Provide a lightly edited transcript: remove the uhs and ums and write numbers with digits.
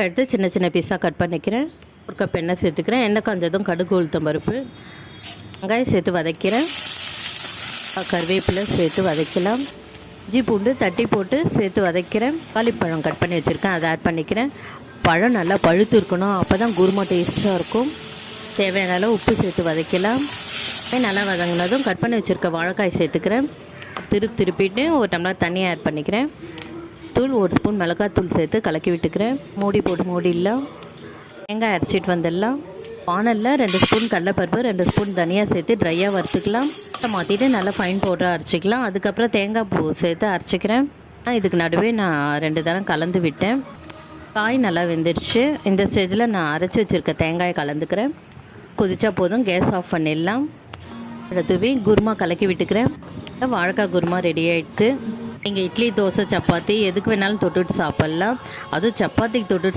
எடுத்து சின்ன சின்ன பீஸாக கட் பண்ணிக்கிறேன். ஒரு கப் எண்ணெய் சேர்த்துக்கிறேன். எண்ணெய் காஞ்சதும் கடுகு உளுத்தம் பருப்பு, வெங்காயம் சேர்த்து வதக்கிறேன். கருவேப்பிலை சேர்த்து வதக்கலாம். இஞ்சி பூண்டு தட்டி போட்டு சேர்த்து வதக்கிறேன். வாழைப்பழம் கட் பண்ணி வச்சுருக்கேன், அதை ஆட் பண்ணிக்கிறேன். பழம் நல்லா பழுத்து இருக்கணும், அப்போ தான் குருமா டேஸ்ட்டாக இருக்கும். தேவையான அளவு உப்பு சேர்த்து வதக்கலாம். நல்லா வதங்கினதும் கட் பண்ணி வச்சுருக்க வாழைக்காய் சேர்த்துக்கிறேன். திருப்பிட்டு ஒரு டம்ளர் தண்ணியை ஆட் பண்ணிக்கிறேன். தூள் 1 ஸ்பூன் மிளகாத்தூள் சேர்த்து கலக்கி விட்டுக்கிறேன். மூடி போட்டு மூடிடலாம். தேங்காய் அரைச்சிட்டு வந்துடலாம். வானலில் 2 ஸ்பூன் கடலைப்பருப்பு, 2 ஸ்பூன் தனியாக சேர்த்து ட்ரையாக வறுத்துக்கலாம். மாற்றிட்டு நல்லா ஃபைன் பவுடராக அரைச்சிக்கலாம். அதுக்கப்புறம் தேங்காய் பூ சேர்த்து அரைச்சிக்கிறேன். இதுக்கு நடுவே நான் 2 தரம் கலந்து விட்டேன். காய் நல்லா வெந்துடுச்சு. இந்த ஸ்டேஜில் நான் அரைச்சி வச்சுருக்க தேங்காயை கலந்துக்கிறேன். கொதிச்சா போதும், கேஸ் ஆஃப் பண்ணிடலாம். அடுத்துவே குருமா கலக்கி விட்டுக்கிறேன். வாழைக்காய் குருமா ரெடி ஆகிடுது. நீங்கள் இட்லி, தோசை, சப்பாத்தி எதுக்கு வேணாலும் தொட்டுட்டு சாப்பிட்லாம். அதுவும் சப்பாத்திக்கு தொட்டுட்டு